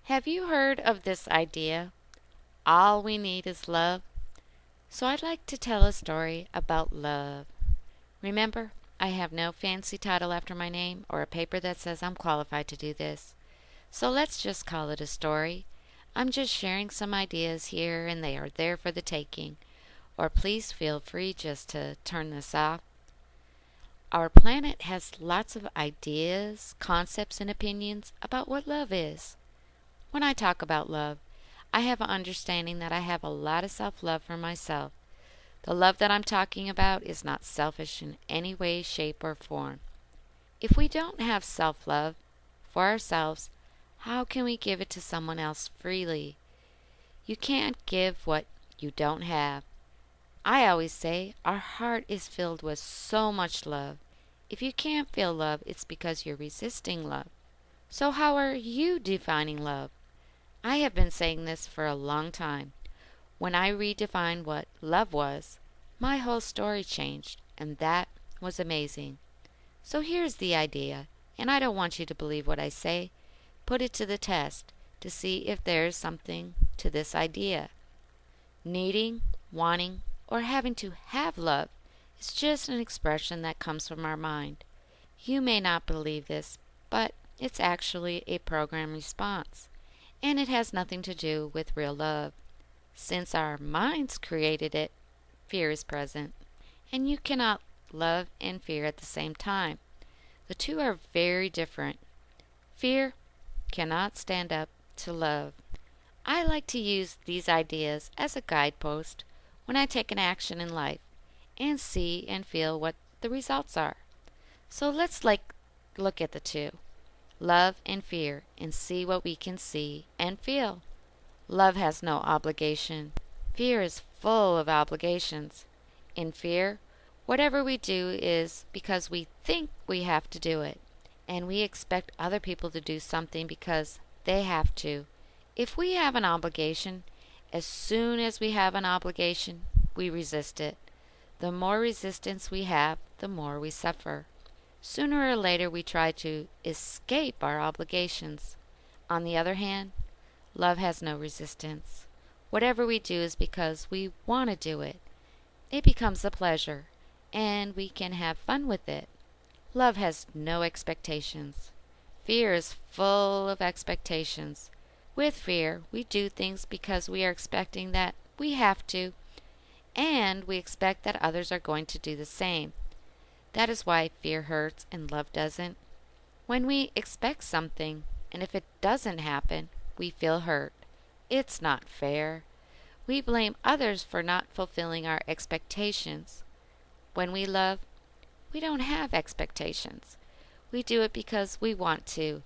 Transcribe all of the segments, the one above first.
Have you heard of this idea? All we need is love. So I'd like to tell a story about love. Remember, I have no fancy title after my name or a paper that says I'm qualified to do this. So let's just call it a story. I'm just sharing some ideas here and they are there for the taking. Or please feel free just to turn this off. Our planet has lots of ideas, concepts, and opinions about what love is. When I talk about love, I have an understanding that I have a lot of self love for myself. The love that I'm talking about is not selfish in any way, shape, or form. If we don't have self love for ourselves, how can we give it to someone else freely? You can't give what you don't have. I always say our heart is filled with so much love. If you can't feel love, it's because you're resisting love. So, how are you defining love? I have been saying this for a long time. When I redefined what love was, my whole story changed, and that was amazing. So here's the idea, and I don't want you to believe what I say. Put it to the test to see if there's something to this idea. Needing, wanting, or having to have love is just an expression that comes from our mind. You may not believe this, but it's actually a program response, and it has nothing to do with real love. Since our minds created it, fear is present, and you cannot love and fear at the same time. The two are very different. Fear cannot stand up to love. I like to use these ideas as a guidepost when I take an action in life and see and feel what the results are. So let's look at the two, love and fear, and see what we can see and feel. Love has no obligation. Fear is full of obligations. In fear, whatever we do is because we think we have to do it, and we expect other people to do something because they have to. If we have an obligation, as soon as we have an obligation, we resist it. The more resistance we have, the more we suffer. Sooner or later, we try to escape our obligations. On the other hand, love has no resistance. Whatever we do is because we want to do it. It becomes a pleasure, and we can have fun with it. Love has no expectations. Fear is full of expectations. With fear, we do things because we are expecting that we have to, and we expect that others are going to do the same. That is why fear hurts and love doesn't. When we expect something, and if it doesn't happen, we feel hurt. It's not fair. We blame others for not fulfilling our expectations. When we love, we don't have expectations. We do it because we want to.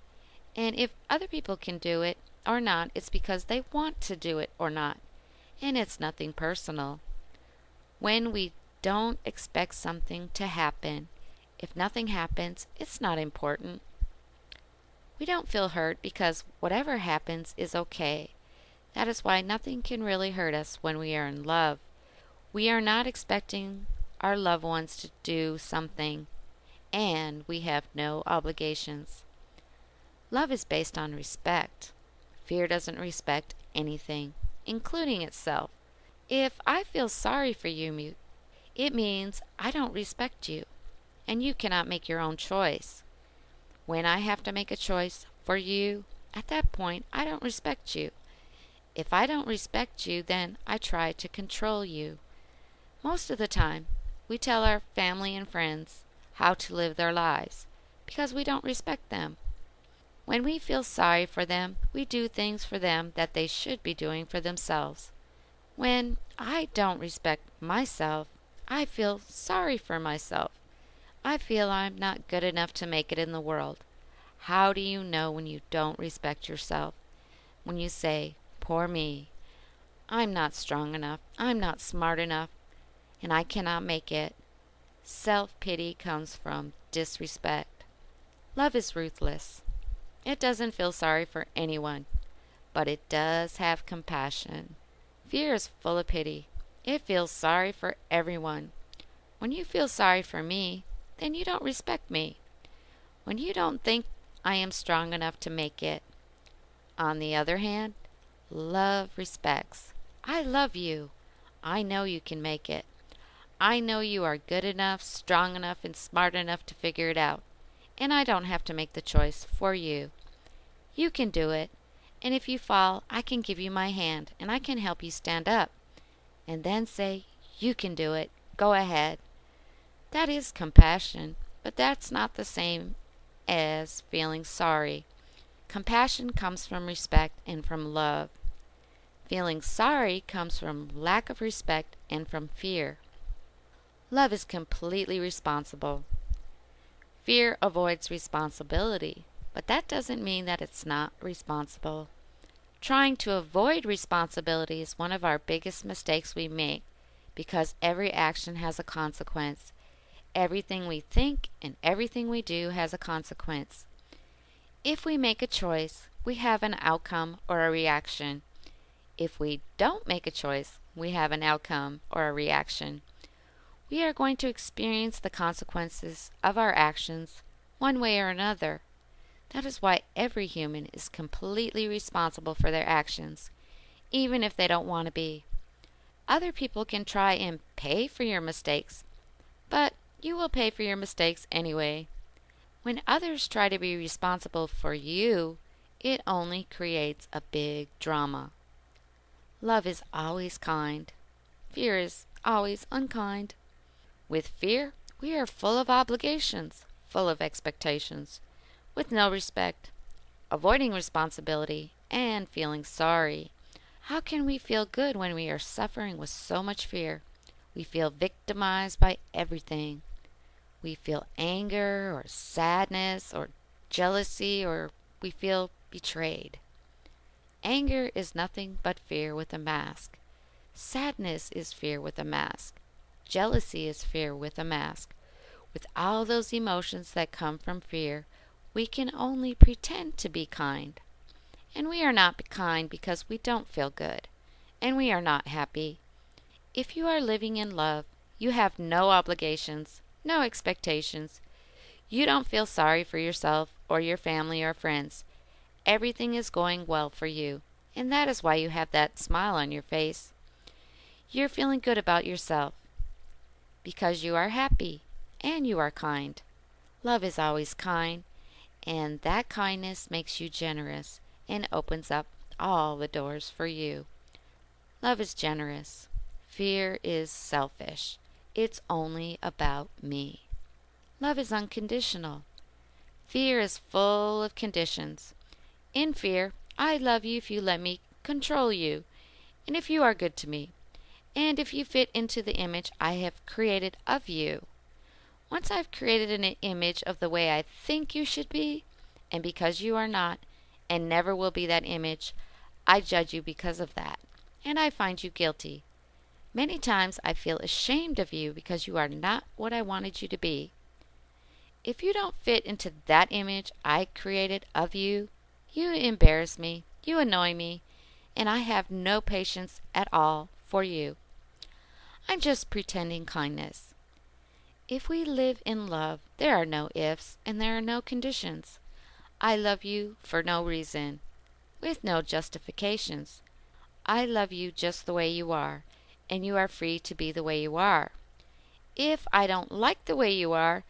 And if other people can do it or not, it's because they want to do it or not. And it's nothing personal. When we don't expect something to happen, if nothing happens, it's not important. We don't feel hurt because whatever happens is okay. That is why nothing can really hurt us when we are in love. We are not expecting our loved ones to do something, and we have no obligations. Love is based on respect. Fear doesn't respect anything, including itself. If I feel sorry for you, it means I don't respect you, and you cannot make your own choice. When I have to make a choice for you, at that point, I don't respect you. If I don't respect you, then I try to control you. Most of the time, we tell our family and friends how to live their lives because we don't respect them. When we feel sorry for them, we do things for them that they should be doing for themselves. When I don't respect myself, I feel sorry for myself. I feel I'm not good enough to make it in the world. How do you know when you don't respect yourself? When you say, poor me, I'm not strong enough, I'm not smart enough, and I cannot make it. Self-pity comes from disrespect. Love is ruthless. It doesn't feel sorry for anyone, but it does have compassion. Fear is full of pity. It feels sorry for everyone. When you feel sorry for me, then you don't respect me. When you don't think I am strong enough to make it, On the other hand, love respects. I love you. I know you can make it. I know you are good enough, strong enough, and smart enough to figure it out. And I don't have to make the choice for you. You can do it. And if you fall, I can give you my hand and I can help you stand up. And then say, you can do it. Go ahead. That is compassion, but that's not the same as feeling sorry. Compassion comes from respect and from love. Feeling sorry comes from lack of respect and from fear. Love is completely responsible. Fear avoids responsibility, but that doesn't mean that it's not responsible. Trying to avoid responsibility is one of our biggest mistakes we make because every action has a consequence. Everything we think and everything we do has a consequence. If we make a choice, we have an outcome or a reaction. If we don't make a choice, we have an outcome or a reaction. We are going to experience the consequences of our actions one way or another. That is why every human is completely responsible for their actions, even if they don't want to be. Other people can try and pay for your mistakes, but you will pay for your mistakes anyway. When others try to be responsible for you, it only creates a big drama. Love is always kind. Fear is always unkind. With fear, we are full of obligations, full of expectations, with no respect, avoiding responsibility, and feeling sorry. How can we feel good when we are suffering with so much fear? We feel victimized by everything. We feel anger or sadness or jealousy or we feel betrayed. Anger is nothing but fear with a mask. Sadness is fear with a mask. Jealousy is fear with a mask. With all those emotions that come from fear, we can only pretend to be kind. And we are not kind because we don't feel good. And we are not happy. If you are living in love, you have no obligations, no expectations. You don't feel sorry for yourself or your family or friends. Everything is going well for you, and that is why you have that smile on your face. You're feeling good about yourself because you are happy and you are kind. Love is always kind, and that kindness makes you generous and opens up all the doors for you. Love is generous. Fear is selfish. It's only about me. Love is unconditional. Fear is full of conditions. In fear, I love you if you let me control you, and if you are good to me, and if you fit into the image I have created of you. Once I've created an image of the way I think you should be, and because you are not, and never will be that image, I judge you because of that, and I find you guilty. Many times I feel ashamed of you because you are not what I wanted you to be. If you don't fit into that image I created of you, you embarrass me, you annoy me, and I have no patience at all for you. I'm just pretending kindness. If we live in love, there are no ifs and there are no conditions. I love you for no reason, with no justifications. I love you just the way you are, and you are free to be the way you are. If I don't like the way you are,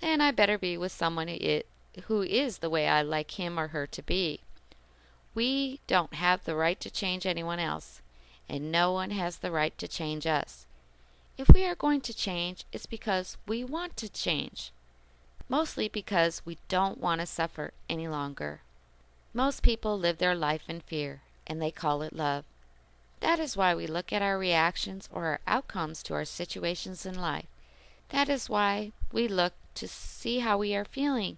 then I better be with someone who is the way I like him or her to be. We don't have the right to change anyone else, and no one has the right to change us. If we are going to change, it's because we want to change. Mostly because we don't want to suffer any longer. Most people live their life in fear, and they call it love. That is why we look at our reactions or our outcomes to our situations in life. That is why we look to see how we are feeling.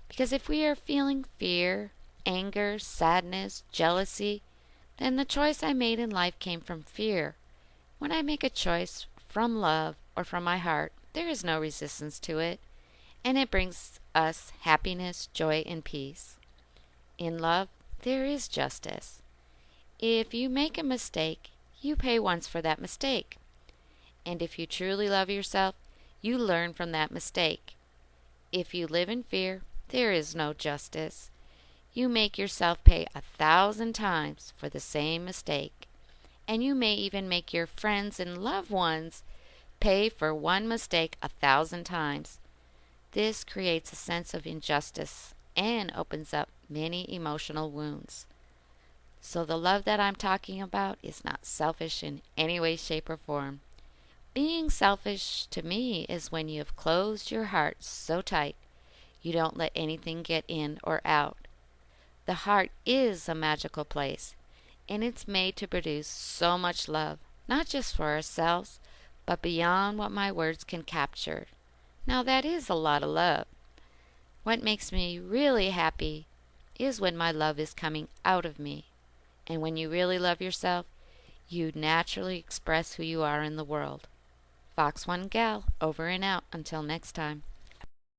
Because if we are feeling fear, anger, sadness, jealousy, then the choice I made in life came from fear. When I make a choice from love or from my heart, there is no resistance to it, and it brings us happiness, joy, and peace. In love, there is justice. If you make a mistake, you pay once for that mistake. And if you truly love yourself, you learn from that mistake. If you live in fear, there is no justice. You make yourself pay 1,000 times for the same mistake. And you may even make your friends and loved ones pay for one mistake 1,000 times. This creates a sense of injustice and opens up many emotional wounds. So the love that I'm talking about is not selfish in any way, shape, or form. Being selfish to me is when you have closed your heart so tight you don't let anything get in or out. The heart is a magical place, and it's made to produce so much love, not just for ourselves, but beyond what my words can capture. Now that is a lot of love. What makes me really happy is when my love is coming out of me. And when you really love yourself, you naturally express who you are in the world. Fox One Gal, over and out. Until next time.